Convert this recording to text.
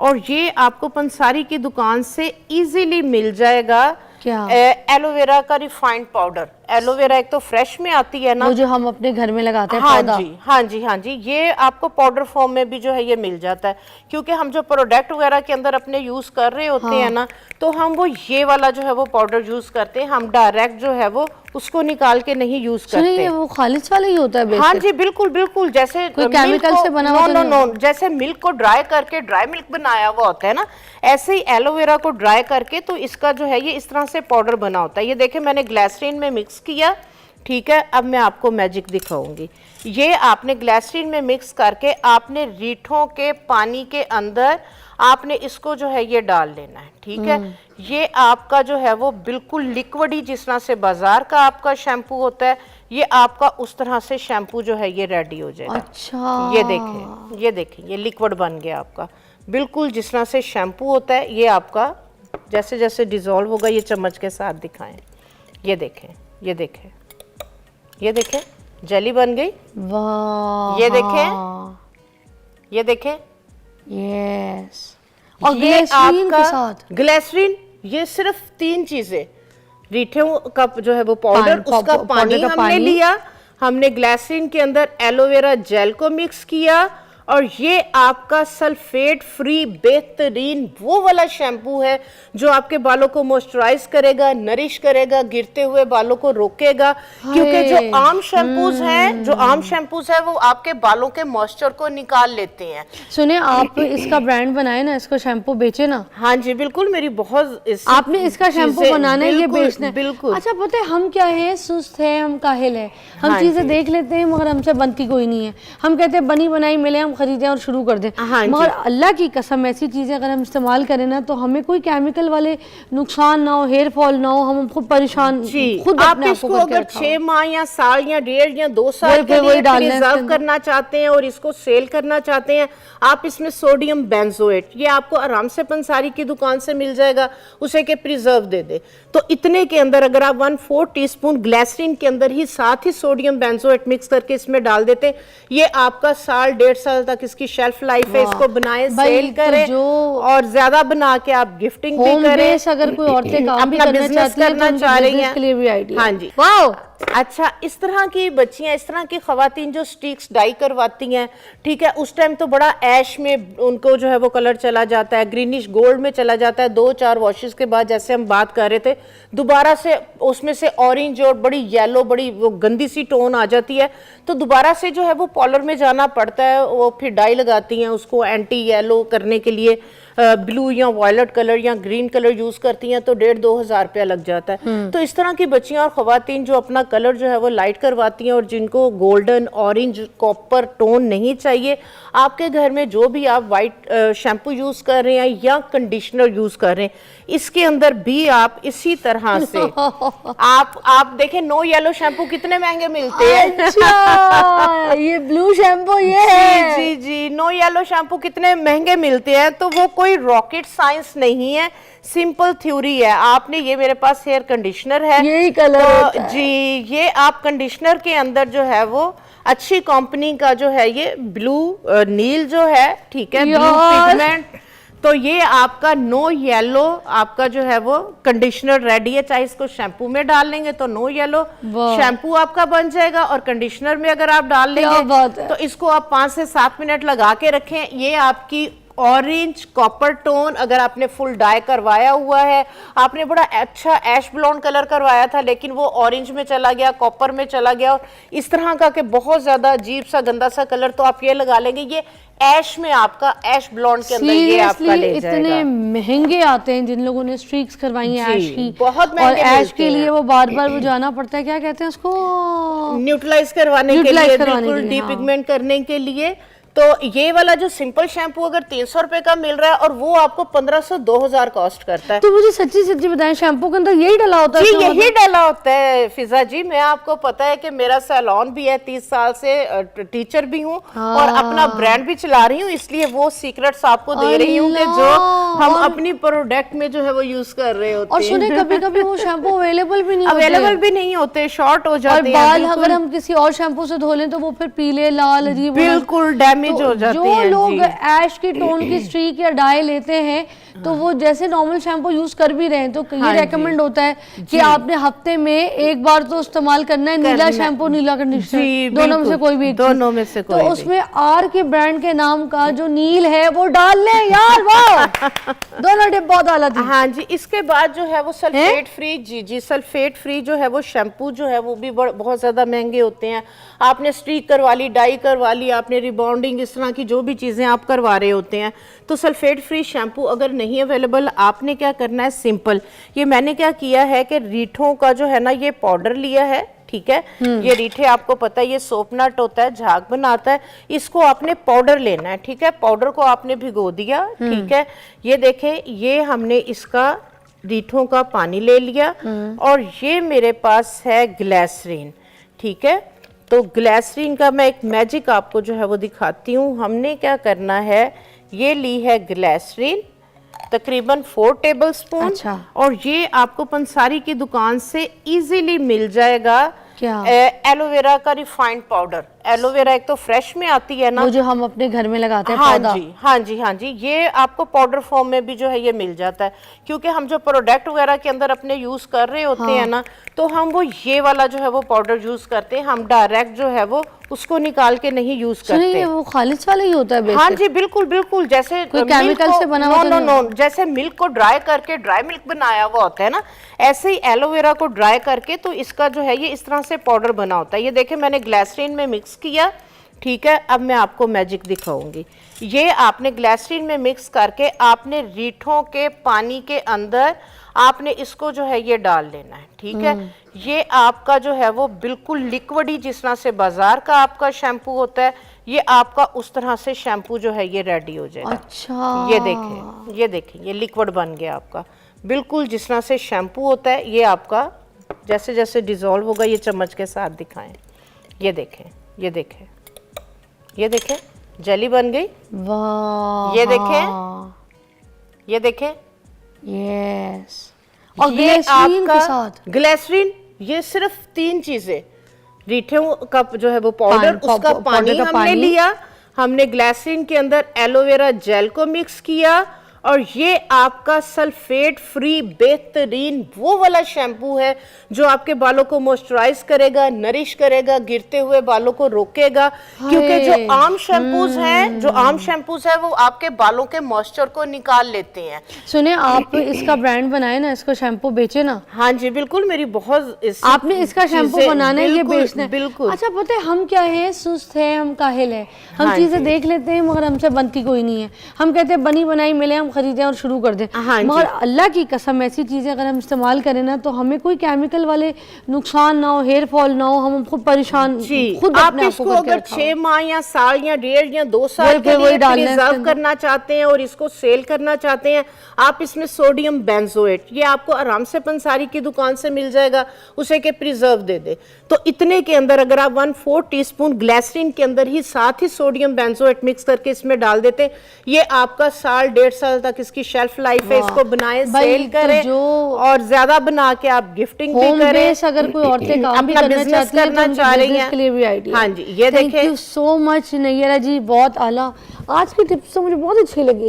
और ये आपको पंसारी की दुकान से इजीली मिल जाएगा। क्या? एलोवेरा का रिफाइंड पाउडर। एलोवेरा एक तो फ्रेश में आती है ना, वो जो हम अपने घर में लगाते हैं हाँ पौधा। जी, हाँ जी, हाँ जी, ये आपको पाउडर फॉर्म में भी जो है ये मिल जाता है, क्योंकि हम जो प्रोडक्ट वगैरह के अंदर अपने यूज कर रहे होते हैं ना, तो हम वो ये वाला जो है वो पाउडर यूज करते हैं, हम डायरेक्ट जो है वो उसको निकाल के नहीं यूज करते। ये वो खालिश वाला ही होता है बेसिक? हाँ जी, बिल्कुल बिल्कुल, जैसे कोई केमिकल से बना हुआ तो नो नहीं नो नो, जैसे मिल्क को ड्राई करके ड्राई मिल्क बनाया हुआ होता है ना, ऐसे ही एलोवेरा को ड्राई करके तो इसका जो है ये इस तरह से पाउडर बना होता है। ये देखें मैंने ग्लिसरीन में मिक्स किया, ठीक है। अब मैं आपको मैजिक दिखाऊंगी। ये आपने ग्लिसरीन में मिक्स करके आपने रीठों के पानी के अंदर आपने इसको जो है ये डाल लेना है, ठीक है। ये आपका जो है वो बिल्कुल लिक्विड ही, जिस तरह से बाजार का आपका शैम्पू होता है, ये आपका उस तरह से शैम्पू जो है ये रेडी हो जाएगा। अच्छा, ये देखें, ये देखें, ये लिक्विड बन गया आपका, बिल्कुल जिस तरह से शैम्पू होता है। ये आपका जैसे जैसे डिजोल्व होगा, ये चम्मच के साथ दिखाएं, ये देखें, ये देखें, ये देखें, जेली बन गई। वाह, ये देखें, ये देखें, यस। और ये ग्लिसरीन के आपका साथ ग्लिसरीन, ये सिर्फ 3 चीजें, रीठों का जो है वो पाउडर, उसका पानी हमने लिया, हमने ग्लिसरीन के अंदर एलोवेरा जेल को मिक्स किया, और ये आपका सल्फेट फ्री बेहतरीन वो वाला शैम्पू है जो आपके बालों को मॉइस्चराइज करेगा, नरिश करेगा, गिरते हुए बालों को रोकेगा। क्योंकि जो आम शैम्पूज हैं, जो आम शैम्पूज है वो आपके बालों के मॉइस्चर को निकाल लेते हैं। सुने, आप इसका ब्रांड बनाए ना, इसको शैम्पू बेचे ना। हाँ जी बिल्कुल, मेरी बहुत आपने इसका शैम्पू बनाना है, ये बेचना है। बिल्कुल। अच्छा, पता है हम क्या है, सुस्त है, हम काहिल है, हम चीजें देख लेते हैं मगर हमसे बनती कोई नहीं है। हम कहते हैं बनी बनाई मिले, हम खरीदें और शुरू कर दें। मगर अल्लाह की कसम ऐसी चीजें अगर हम इस्तेमाल करें ना, तो हमें कोई केमिकल वाले नुकसान ना हो, हेयर फॉल ना हो, हम खुद परेशान खुद आप इसको अगर 6 माह या साल या 1.5 या 2 साल के लिए प्रिजर्व करना चाहते हैं और इसको सेल करना चाहते हैं, आप इसमें सोडियम बेंजोएट, ये आपको आराम से पंसारी की दुकान से मिल जाएगा, उसे के प्रिजर्व दे दे। तो इतने के अंदर अगर आप 1/4 टीस्पून ग्लिसरीन के अंदर ही साथ ही सोडियम बेंजोएट मिक्स करके इसमें डाल देते, ये आपका साल 1.5 साल तक इसकी शेल्फ लाइफ है। इसको बनाए, सेल करें, जो और ज्यादा बना के आप गिफ्टिंग भी करें। अगर कोई औरतें काम भी अपना करना बिजनेस चाहती हैं करना तो चाह रही बिजनेस हैं, के लिए भी आइडिया। हाँ जी। वाओ, अच्छा, इस तरह की बच्चियां, इस तरह की खवातीन जो स्टिक्स डाई करवाती हैं, ठीक है, उस टाइम तो बड़ा ऐश में उनको जो है वो कलर चला जाता है, ग्रीनिश गोल्ड में चला जाता है। 2-4 वॉशेस के बाद, जैसे हम बात कर रहे थे, दोबारा से उसमें से ऑरेंज और बड़ी येलो, बड़ी वो गंदी सी टोन आ जाती है, तो दोबारा से जो है वो पार्लर में जाना पड़ता है। वो फिर डाई लगाती हैं उसको एंटी येलो करने के लिए, ब्लू या वायलेट कलर या ग्रीन कलर यूज करती हैं, तो 1,500-2 हज़ार रुपया लग जाता है। तो इस तरह की बच्चियां और खवातीन जो अपना कलर जो है वो लाइट करवाती हैं और जिनको गोल्डन, ऑरेंज, कॉपर टोन नहीं चाहिए, आपके घर में जो भी आप वाइट शैम्पू यूज कर रहे हैं या कंडीशनर यूज कर रहे हैं, इसके अंदर भी आप इसी तरह से आप देखें, नो येलो शैम्पू कितने महंगे मिलते हैं। अच्छा, ये ब्लू शैम्पू ये है। जी जी, नो येलो शैम्पू कितने महंगे मिलते हैं। तो वो कोई रॉकेट साइंस नहीं है, सिंपल थ्योरी है। आपने, ये मेरे पास हेयर कंडीशनर है, यही कलर तो जी, ये आप कंडीशनर के अंदर जो है वो अच्छी कंपनी का जो है ये ब्लू नील जो है, ठीक है, ब्लू पिगमेंट, तो ये आपका नो येलो आपका जो है वो कंडीशनर रेडी है। चाहे इसको शैम्पू में डाल लेंगे तो नो येलो शैम्पू आपका बन जाएगा, और कंडीशनर में अगर आप डाल लेंगे तो इसको आप 5 से 7 मिनट लगा के रखें। ये आपकी ऑरेंज कॉपर टोन, अगर आपने फुल डाई करवाया हुआ है, आपने बड़ा अच्छा ऐश ब्लॉन्ड कलर करवाया था लेकिन वो ऑरेंज में चला गया, कॉपर में चला गया, और इस तरह का कि बहुत ज्यादा अजीब सा गंदा सा कलर, तो आप ये लगा लेंगे, ये ऐश में आपका ऐश ब्लॉन्ड के अंदर ये आपका ले जाएगा। इतने महंगे आते हैं जिन लोगों ने स्ट्रीक्स करवाई हैं ऐश की, बहुत और ऐश के लिए वो बार बार वो जाना पड़ता है, क्या कहते हैं उसको, न्यूट्रलाइज करवाने के लिए, बिल्कुल डीपिगमेंट करने के लिए। तो ये वाला जो सिंपल शैम्पू अगर 300 रुपए का मिल रहा है और वो आपको 1500-2000 कॉस्ट करता है। तो मुझे सच्ची सच्ची बताएं, शैम्पू के अंदर यही डाला होता है? जी, यही डाला होता है फिजा जी। मैं आपको पता है कि मेरा सैलून भी है, 30 साल से टीचर भी हूँ, और अपना ब्रांड भी चला रही हूँ, इसलिए वो सीक्रेट्स आपको दे रही हूँ कि जो हम अपनी प्रोडक्ट में जो है वो यूज कर रहे होते हैं। और सुने, कभी कभी वो शैम्पू अवेलेबल भी नहीं होते, शॉर्ट हो जाते हैं, बाल अगर हम किसी और शैम्पू से धो लें तो वो फिर पीले लाल अजीब, बिल्कुल डैमेज जो हो जाती जो हैं लोग जी। ऐश की टोन की स्ट्रीक या डाई लेते हैं तो वो जैसे नॉर्मल शैम्पू यूज कर भी रहे हैं तो ये हाँ जी। रेकमेंड होता है कि आपने हफ्ते में एक बार तो इस्तेमाल करना है नीला शैम्पू नीला कंडीशनर, जी, दोनों में से बिल्कुल, कोई भी एक दोनों चीज। में से तो कोई भी। उसमें आर के ब्रांड के नाम का जो नील है वो डाल लें यार, वाह दोनों टिप बहुत आला थी। हाँ जी, इसके बाद जो है वो सल्फेट फ्री, जी सल्फेट फ्री जो है वो शैम्पू जो है वो भी बहुत ज्यादा महंगे होते हैं। आपने स्ट्रीक करवा ली, डाई करवा ली, आपने रिबॉन्डिंग, इस तरह की जो भी चीजें आप करवा रहे होते हैं, तो सल्फेट फ्री शैम्पू अगर नहीं अवेलेबल, आपने क्या करना है, सिंपल, ये मैंने क्या किया है कि रीठों का जो है ना ये पाउडर लिया है, ठीक है, ये रीठे आपको पता है ये सोप नट होता है, झाग बनाता है, इसको आपने पाउडर लेना है, ठीक है, पाउडर को आपने भिगो दिया, ठीक है, ये देखें, ये हमने इसका रीठों का पानी ले लिया और ये मेरे पास है ग्लिसरीन, ठीक है। तो ग्लिसरीन का मैं एक मैजिक आपको जो है वो दिखाती हूँ। हमने क्या करना है, ये ली है ग्लिसरीन तकरीबन 4 टेबलस्पून। अच्छा। और ये आपको पंसारी की दुकान से इजीली मिल जाएगा। क्या? एलोवेरा का रिफाइंड पाउडर। एलोवेरा एक तो फ्रेश में आती है ना, वो जो हम अपने घर में लगाते हैं हाँ पौधा। जी, हाँ जी, हाँ जी, ये आपको पाउडर फॉर्म में भी जो है ये मिल जाता है, क्योंकि हम जो प्रोडक्ट वगैरह के अंदर अपने यूज कर रहे होते हैं ना, तो हम वो ये वाला जो है वो पाउडर यूज करते हैं, हम डायरेक्ट जो है वो उसको निकाल के नहीं यूज करते। सुनिए वो खालिश वाला ही होता है बेसिक। हाँ जी, बिल्कुल बिल्कुल, जैसे कोई मिल्क केमिकल को- से बना हुआ तो नो नहीं नो नो, जैसे मिल्क को ड्राई करके ड्राई मिल्क बनाया हुआ होता है ना, ऐसे ही एलोवेरा को ड्राई करके तो इसका जो है ये इस तरह से पाउडर बना होता है। ये देखें मैंने ग्लिसरीन में मिक्स किया, ठीक है। अब मैं आपको मैजिक दिखाऊंगी। ये आपने ग्लिसरीन में मिक्स करके आपने रीठों के पानी के अंदर आपने इसको जो है ये डाल लेना है, ठीक है। ये आपका जो है वो बिल्कुल लिक्विड ही, जिस तरह से बाजार का आपका शैम्पू होता है, ये आपका उस तरह से शैम्पू जो है ये रेडी हो जाएगा। अच्छा, ये देखें, ये देखें, ये लिक्विड बन गया आपका, बिल्कुल जिस तरह से शैम्पू होता है। ये आपका जैसे जैसे डिजोल्व होगा, ये चम्मच के साथ दिखाएं, ये देखें, ये देखें, ये देखें, जेली बन गई। वाह, ये देखें, ये देखें, यस। और ये ग्लिसरीन के आपका साथ ग्लिसरीन, ये सिर्फ 3 चीजें, रीठों का जो है वो पाउडर, उसका पाउडर पानी का हमने पानी। लिया, हमने ग्लिसरीन के अंदर एलोवेरा जेल को मिक्स किया, और ये आपका सल्फेट फ्री बेहतरीन वो वाला शैम्पू है जो आपके बालों को मॉइस्चराइज करेगा, नरिश करेगा, गिरते हुए बालों को रोकेगा। क्योंकि जो आम शैम्पूज हैं, जो आम शैम्पूज है वो आपके बालों के मॉइस्चर को निकाल लेते हैं। सुने, आप इसका ब्रांड बनाए ना, इसको शैम्पू बेचे ना। हाँ जी बिल्कुल, मेरी बहुत आपने इसका शैम्पू बनाना है, ये बेचना है। बिल्कुल। अच्छा पता है हम क्या है, सुस्त है, हम काहिल है, हम हाँ चीजें जी। देख लेते हैं मगर हमसे बनती कोई नहीं है। हम कहते हैं बनी बनाई मिले, हम खरीदें और शुरू कर दें। हाँ मगर जी। अल्लाह की कसम ऐसी चीजें अगर हम इस्तेमाल करें ना तो हमें कोई केमिकल वाले नुकसान ना हो, हेयर फॉल ना हो, हम खुद परेशान जी, खुद आप अपने आप इसको को करके अगर रखा 6 माह या साल या 1.5 या 2 साल के वही लिए डालना है इसके प्रिजर्व अंदर। करना चाहते हैं और इसको सेल करना चाहते हैं, आप इसमें सोडियम बेंजोएट, ये आपको आराम से पंसारी की दुकान से मिल जाएगा, उसे के प्रिजर्व दे दे। तो इतने के अंदर अगर आप 1/4 टीस्पून ग्लिसरीन के अंदर ही साथ ही सोडियम बेंजोएट मिक्स करके इसमें डाल देते, ये आपका साल 1.5 साल तक इसकी शेल्फ लाइफ है। इसको बनाए, भाई, सेल तो करें, जो और ज्यादा बना के आप गिफ्टिंग भी होम करें। बेस अगर कोई औरतें काम भी अपना करना बिजनेस चाहती हैं तो करना उनके चाह रही बिजनेस हैं, के लिए भी आइडिया। हाँ जी, ये थैंक देखें। यू सो मच नैयरा जी, बहुत आला। आज की टिप्स तो मुझे बहुत अच्छी लगी।